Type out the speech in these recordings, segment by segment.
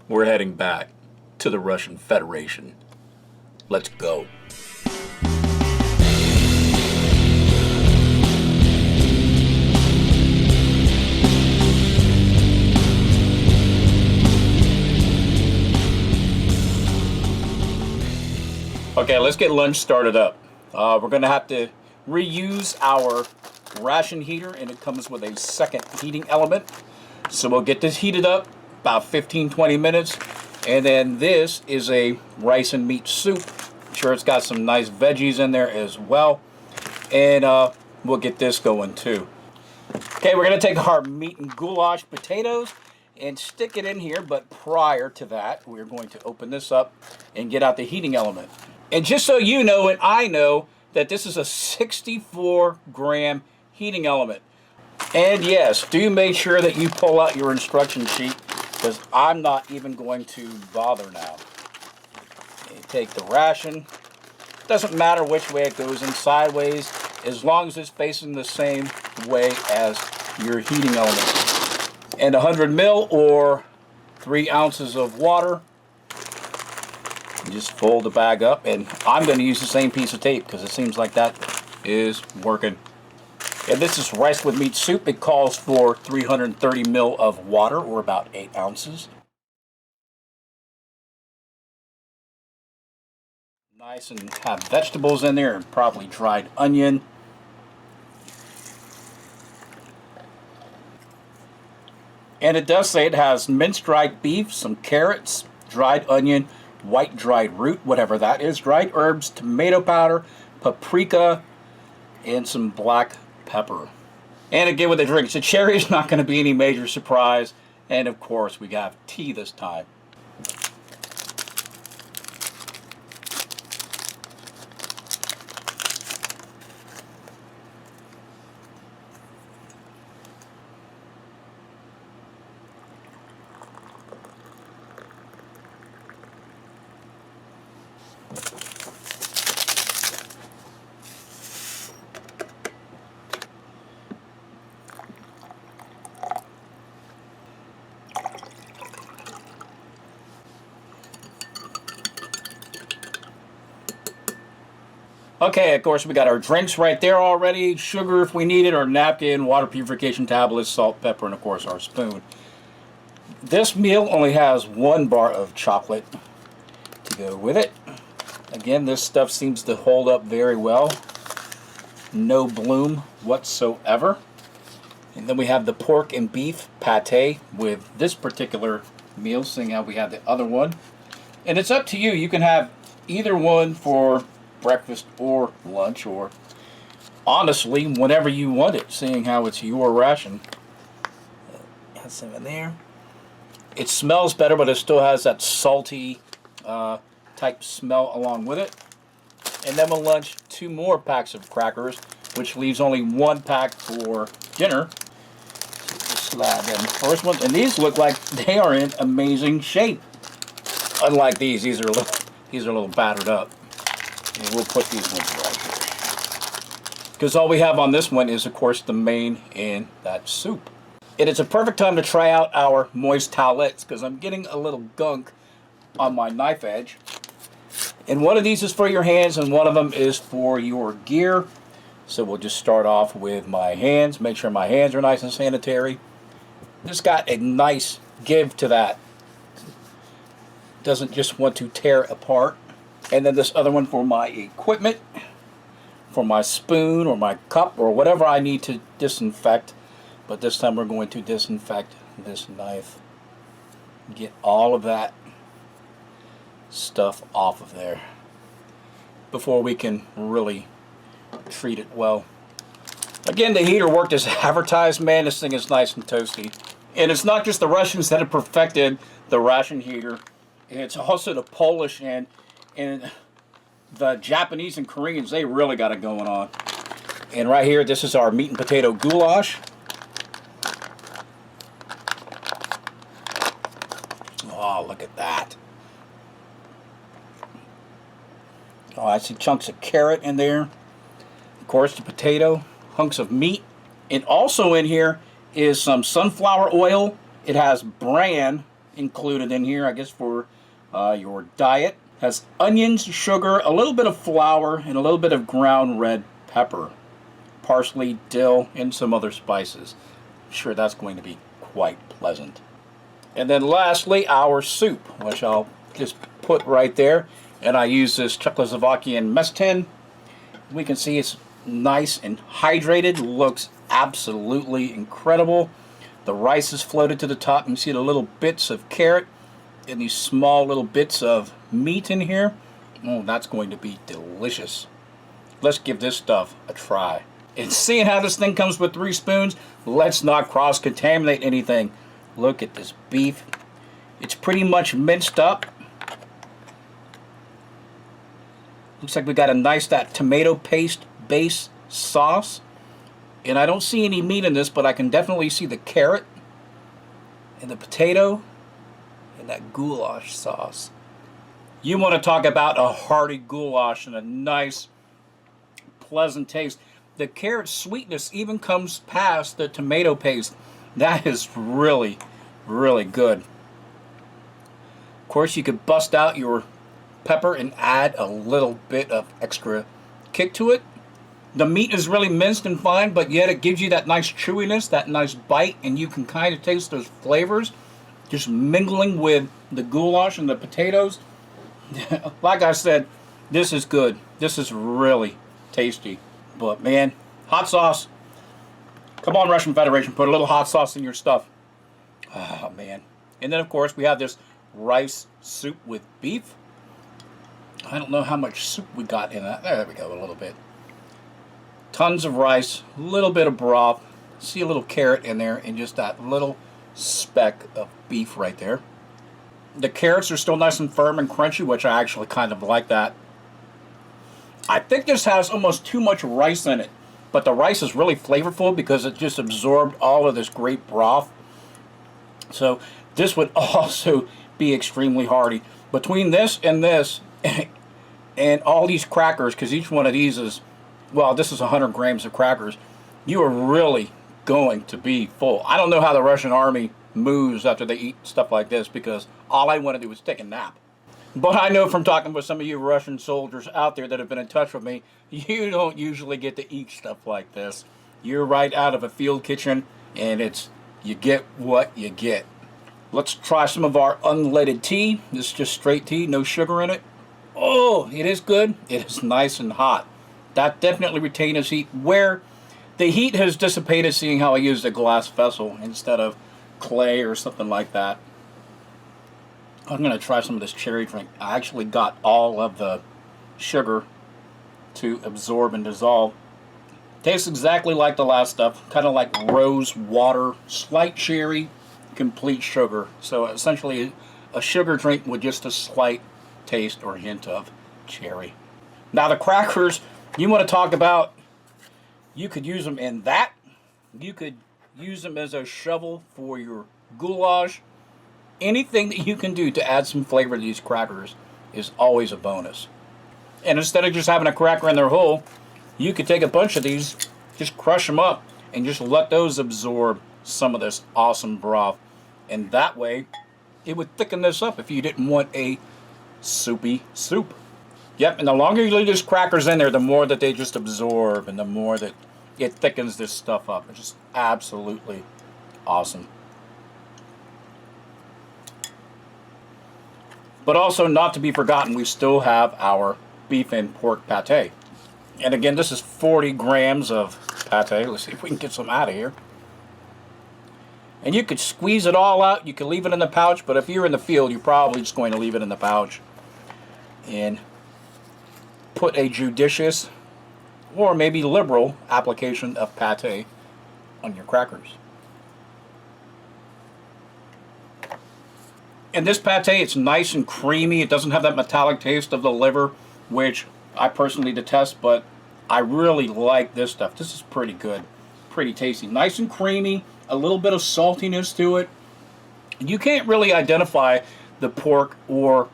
We're heading back to the Russian Federation. Let's go. Okay, let's get lunch started up. We're gonna have to reuse our ration heater, and it comes with a second heating element. So we'll get this heated up about 15-20 minutes, and then this is a rice and meat soup. I'm sure it's got some nice veggies in there as well, and we'll get this going too. Okay, we're gonna take our meat and goulash potatoes and stick it in here, but prior to that, we're going to open this up and get out the heating element. And just so you know, and I know, that this is a 64-gram heating element. And yes, do make sure that you pull out your instruction sheet, because I'm not even going to bother now. You take the ration. Doesn't matter which way it goes in, sideways, as long as it's facing the same way as your heating element. And 100 ml or 3 ounces of water. Just fold the bag up, and I'm going to use the same piece of tape because it seems like that is working. And this is rice with meat soup. It calls for 330 ml of water, or about 8 ounces. Nice, and have vegetables in there, and probably dried onion. And it does say it has minced dried beef, some carrots, dried onion, white dried root, whatever that is, dried herbs, tomato powder, paprika, and some black pepper. And again with the drinks, the cherry is not going to be any major surprise, and of course we have tea this time. Okay, of course we got our drinks right there already, sugar if we need it, our napkin, water purification tablets, salt, pepper, and of course our spoon. This meal only has 1 bar of chocolate to go with it. Again, this stuff seems to hold up very well. No bloom whatsoever. And then we have the pork and beef pate with this particular meal, seeing how we have the other one. And it's up to you. You can have either one for breakfast or lunch, or honestly whenever you want it, seeing how it's your ration. Got some in there. It smells better, but it still has that salty type smell along with it. And then we'll lunch 2 more packs of crackers, which leaves only 1 pack for dinner. Just slide in the first one, and these look like they are in amazing shape. Unlike these are a little battered up. And we'll put these ones right here, because all we have on this one is, of course, the main and that soup. And it's a perfect time to try out our moist towelettes, because I'm getting a little gunk on my knife edge. And one of these is for your hands, and one of them is for your gear. So we'll just start off with my hands. Make sure my hands are nice and sanitary. Just got a nice give to that. Doesn't just want to tear apart. And then this other one for my equipment, for my spoon or my cup or whatever I need to disinfect. But this time we're going to disinfect this knife. Get all of that stuff off of there before we can really treat it well. Again, the heater worked as advertised. Man, this thing is nice and toasty. And it's not just the Russians that have perfected the ration heater. It's also the Polish and the Japanese and Koreans. They really got it going on. And right here, this is our meat and potato goulash. Oh, look at that. Oh, I see chunks of carrot in there. Of course, the potato, hunks of meat. And also in here is some sunflower oil. It has bran included in here, I guess, for your diet. Has onions, sugar, a little bit of flour, and a little bit of ground red pepper. Parsley, dill, and some other spices. I'm sure that's going to be quite pleasant. And then lastly, our soup, which I'll just put right there. And I use this Czechoslovakian mess tin. We can see it's nice and hydrated. Looks absolutely incredible. The rice is floated to the top. You can see the little bits of carrot and these small little bits of meat in here. Oh, that's going to be delicious. Let's give this stuff a try. And seeing how this thing comes with 3 spoons, let's not cross-contaminate anything. Look at this beef. It's pretty much minced up. Looks like we got a nice that tomato paste base sauce. And I don't see any meat in this, but I can definitely see the carrot and the potato and that goulash sauce. You want to talk about a hearty goulash and a nice, pleasant taste. The carrot sweetness even comes past the tomato paste. That is really, really good. Of course, you could bust out your pepper and add a little bit of extra kick to it. The meat is really minced and fine, but yet it gives you that nice chewiness, that nice bite, and you can kind of taste those flavors just mingling with the goulash and the potatoes. Like I said, this is good. This is really tasty. But man, hot sauce. Come on, Russian Federation, put a little hot sauce in your stuff. Oh man. And then of course we have this rice soup with beef. I don't know how much soup we got in that. There we go, a little bit. Tons of rice, a little bit of broth. See a little carrot in there and just that little speck of beef right there. The carrots are still nice and firm and crunchy, which I actually kind of like that. I think this has almost too much rice in it, but the rice is really flavorful because it just absorbed all of this great broth. So this would also be extremely hearty. Between this and all these crackers, because each one of these is, well, this is 100 grams of crackers, you are really going to be full. I don't know how the Russian army moves after they eat stuff like this, because all I want to do is take a nap. But I know from talking with some of you Russian soldiers out there that have been in touch with me, you don't usually get to eat stuff like this. You're right out of a field kitchen, and it's, you get what you get. Let's try some of our unleaded tea. This is just straight tea, no sugar in it. Oh, it is good. It is nice and hot. That definitely retained its heat, where the heat has dissipated seeing how I used a glass vessel instead of clay or something like that. I'm going to try some of this cherry drink. I actually got all of the sugar to absorb and dissolve. Tastes exactly like the last stuff. Kind of like rose water, slight cherry, complete sugar. So essentially a sugar drink with just a slight taste or hint of cherry. Now the crackers, you want to talk about, you could use them in that. You could use them as a shovel for your goulash. Anything that you can do to add some flavor to these crackers is always a bonus. And instead of just having a cracker in their hole, you could take a bunch of these, just crush them up, and just let those absorb some of this awesome broth. And that way, it would thicken this up if you didn't want a soupy soup. Yep, and the longer you leave these crackers in there, the more that they just absorb, and the more that it thickens this stuff up. It's just absolutely awesome. But also, not to be forgotten, we still have our beef and pork pate. And again, this is 40 grams of pate. Let's see if we can get some out of here. And you could squeeze it all out. You could leave it in the pouch, but if you're in the field, you're probably just going to leave it in the pouch. And put a judicious, or maybe liberal, application of pate on your crackers. And this pate, it's nice and creamy. It doesn't have that metallic taste of the liver, which I personally detest, but I really like this stuff. This is pretty good, pretty tasty. Nice and creamy, a little bit of saltiness to it. You can't really identify the pork or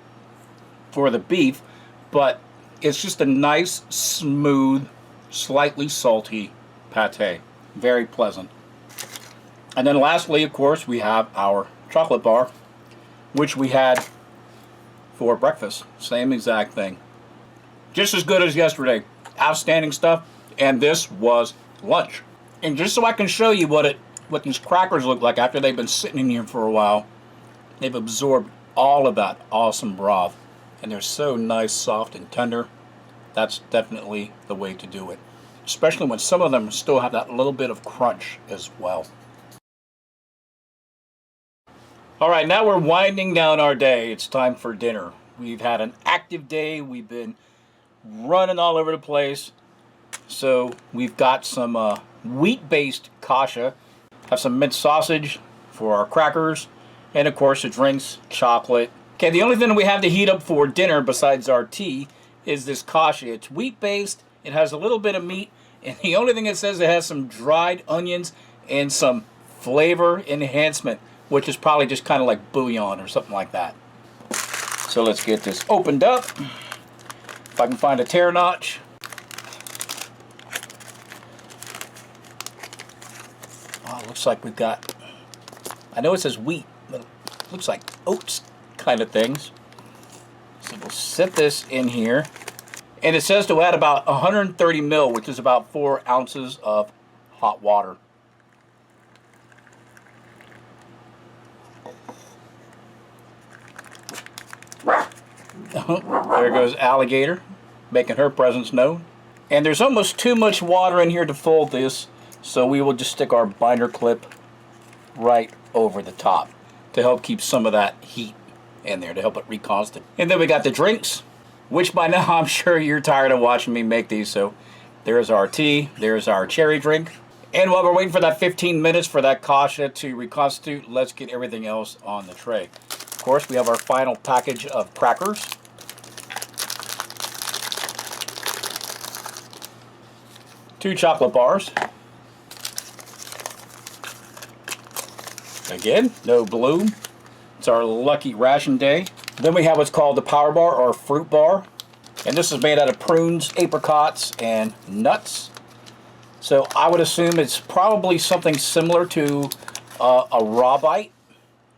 for the beef, but it's just a nice, smooth, slightly salty pate. Very pleasant. And then lastly, of course, we have our chocolate bar. which we had for breakfast. Same exact thing. Just as good as yesterday. Outstanding stuff. And this was lunch. And just so I can show you what these crackers look like after they've been sitting in here for a while, they've absorbed all of that awesome broth. And they're so nice, soft, and tender. That's definitely the way to do it. Especially when some of them still have that little bit of crunch as well. Alright, now we're winding down our day. It's time for dinner. We've had an active day. We've been running all over the place. So we've got some wheat-based kasha. Have some minced sausage for our crackers. And of course the drinks, chocolate. Okay, the only thing we have to heat up for dinner besides our tea is this kasha. It's wheat-based. It has a little bit of meat. And the only thing it says, it has some dried onions and some flavor enhancement, which is probably just kind of like bouillon or something like that. So let's get this opened up. If I can find a tear notch. Oh, it looks like we've got, I know it says wheat, but it looks like oats kind of things. So we'll set this in here. And it says to add about 130 ml, which is about 4 ounces of hot water. There goes Alligator, making her presence known. And there's almost too much water in here to fold this, so we will just stick our binder clip right over the top to help keep some of that heat in there, to help it reconstitute. And then we got the drinks, which by now I'm sure you're tired of watching me make these. So there's our tea, there's our cherry drink. And while we're waiting for that 15 minutes for that kasha to reconstitute, let's get everything else on the tray. Of course, we have our final package of crackers. Two chocolate bars. Again, no bloom. It's our lucky ration day. Then we have what's called the power bar or fruit bar. And this is made out of prunes, apricots, and nuts. So I would assume it's probably something similar to a raw bite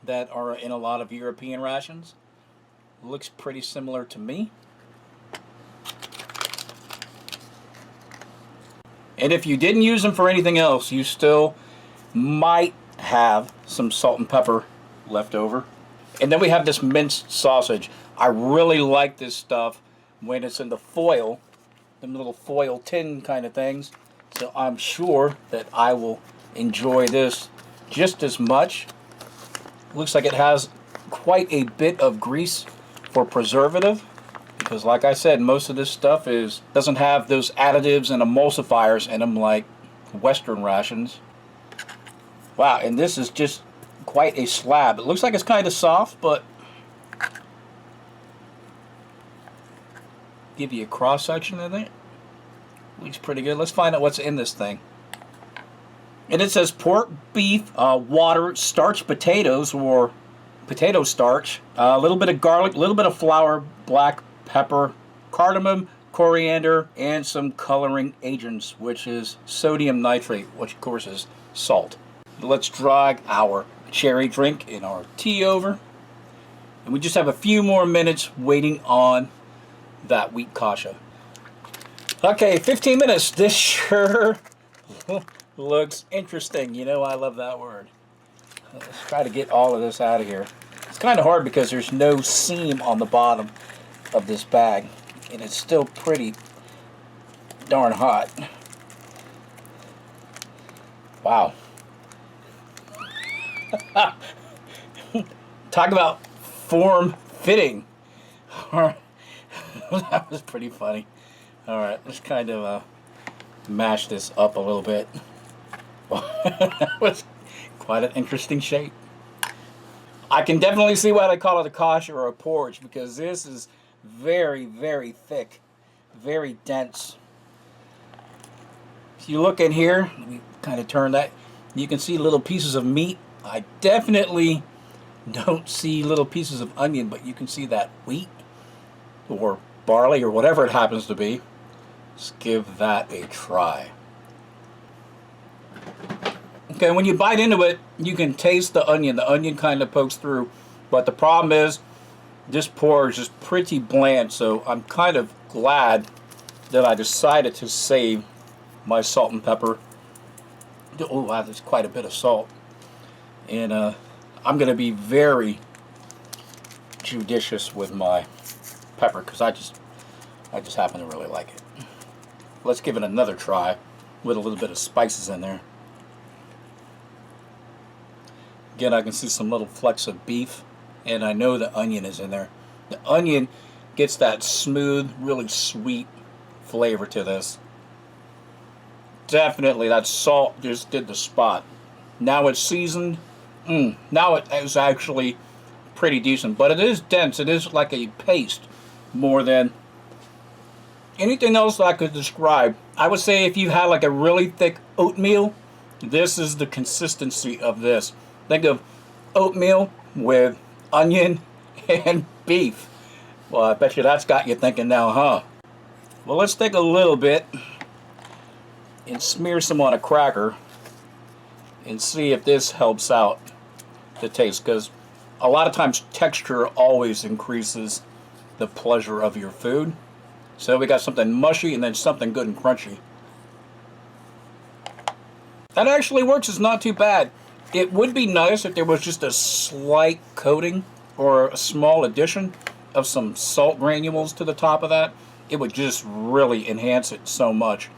that are in a lot of European rations. Looks pretty similar to me. And if you didn't use them for anything else, you still might have some salt and pepper left over. And then we have this minced sausage. I really like this stuff when it's in the foil, them little foil tin kind of things. So I'm sure that I will enjoy this just as much. Looks like it has quite a bit of grease for preservative, because like I said, most of this stuff doesn't have those additives and emulsifiers in them like Western rations. Wow, and this is just quite a slab. It looks like it's kind of soft, but give you a cross section of it. Looks pretty good. Let's find out what's in this thing. And it says pork, beef, water, starch potatoes or potato starch, a little bit of garlic, a little bit of flour, black pepper, cardamom, coriander, and some coloring agents, which is sodium nitrate, which of course is salt. Let's drag our cherry drink and our tea over. And we just have a few more minutes waiting on that wheat kasha. Okay, 15 minutes. This sure looks interesting. You know I love that word. Let's try to get all of this out of here. It's kind of hard because there's no seam on the bottom of this bag. And it's still pretty darn hot. Wow. Talk about form fitting. That was pretty funny. Alright, let's kind of mash this up a little bit. That was quite an interesting shape. I can definitely see why they call it a kasha or a porridge, because this is very, very thick, very dense. If you look in here, let me kind of turn that, you can see little pieces of meat. I definitely don't see little pieces of onion, but you can see that wheat or barley or whatever it happens to be. Let's give that a try. Okay, when you bite into it, you can taste the onion. The onion kind of pokes through. But the problem is, this porridge is pretty bland, so I'm kind of glad that I decided to save my salt and pepper. Oh wow, there's quite a bit of salt. And I'm going to be very judicious with my pepper because I just happen to really like it. Let's give it another try with a little bit of spices in there. Again, I can see some little flecks of beef, and I know the onion is in there. The onion gets that smooth, really sweet flavor to this. Definitely that salt just did the spot. Now it's seasoned. Now it is actually pretty decent, but it is dense. It is like a paste more than anything else I could describe. I would say if you had like a really thick oatmeal, this is the consistency of this. Think of oatmeal with onion and beef. Well, I bet you that's got you thinking now, huh? Well, let's take a little bit and smear some on a cracker and see if this helps out the taste, because a lot of times texture always increases the pleasure of your food. So we got something mushy and then something good and crunchy. That actually works. It's not too bad. It would be nice if there was just a slight coating or a small addition of some salt granules to the top of that. It would just really enhance it so much.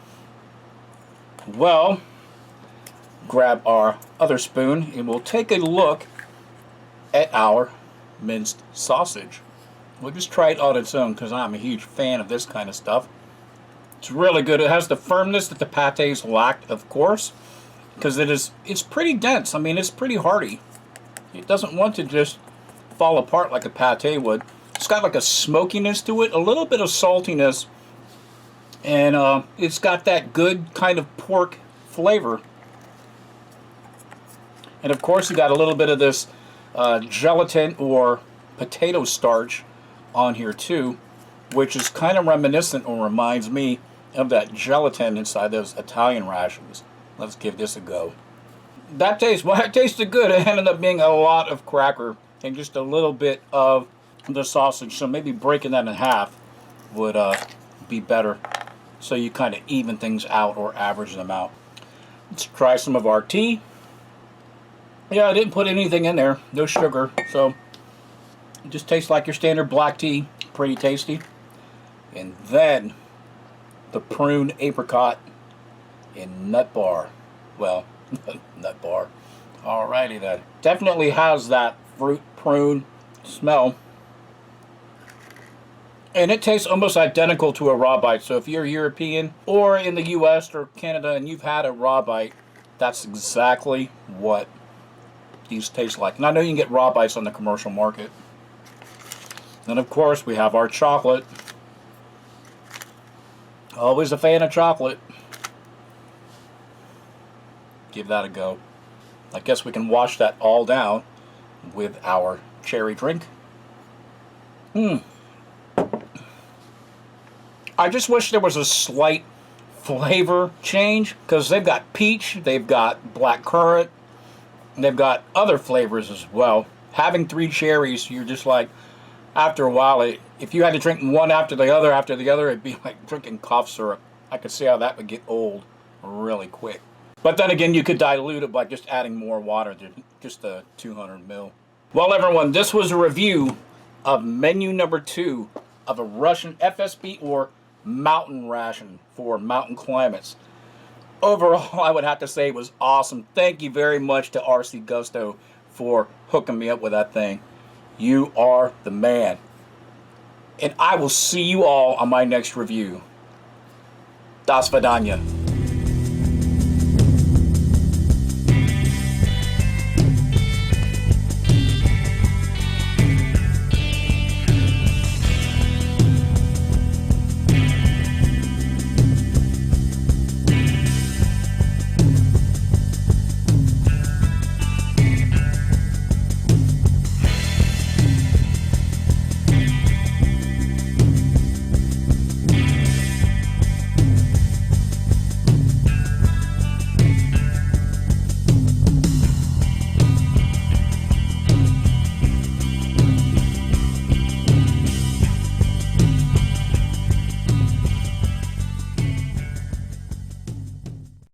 Well, grab our other spoon and we'll take a look at our minced sausage. We'll just try it on its own because I'm a huge fan of this kind of stuff. It's really good. It has the firmness that the pâtés lacked, of course, because it's pretty dense. I mean, it's pretty hearty. It doesn't want to just fall apart like a pâté would. It's got like a smokiness to it, a little bit of saltiness, and it's got that good kind of pork flavor. And of course, you got a little bit of this gelatin or potato starch on here too, which is kind of reminiscent or reminds me of that gelatin inside those Italian rations. Let's give this a go. That tastes, well, it tasted good. It ended up being a lot of cracker and just a little bit of the sausage, so maybe breaking that in half would be better, so you kind of even things out or average them out. Let's try some of our tea. Yeah, I didn't put anything in there, no sugar, so it just tastes like your standard black tea. Pretty tasty. And then the prune apricot and nut bar. Well, nut bar. Alrighty then. Definitely has that fruit prune smell. And it tastes almost identical to a raw bite. So if you're European or in the US or Canada and you've had a raw bite, that's exactly what these taste like. And I know you can get raw bites on the commercial market. Then of course we have our chocolate. Always a fan of chocolate. Give that a go. I guess we can wash that all down with our cherry drink. I just wish there was a slight flavor change, because they've got peach, they've got black currant, and they've got other flavors as well. Having 3 cherries, you're just like, after a while, if you had to drink one after the other, it'd be like drinking cough syrup. I could see how that would get old really quick. But then again, you could dilute it by just adding more water to just a 200 ml. Well, everyone, this was a review of menu number 2 of a Russian FSB or Mountain Ration for mountain climates. Overall, I would have to say it was awesome. Thank you very much to RC Gusto for hooking me up with that thing. You are the man. And I will see you all on my next review. До свидания.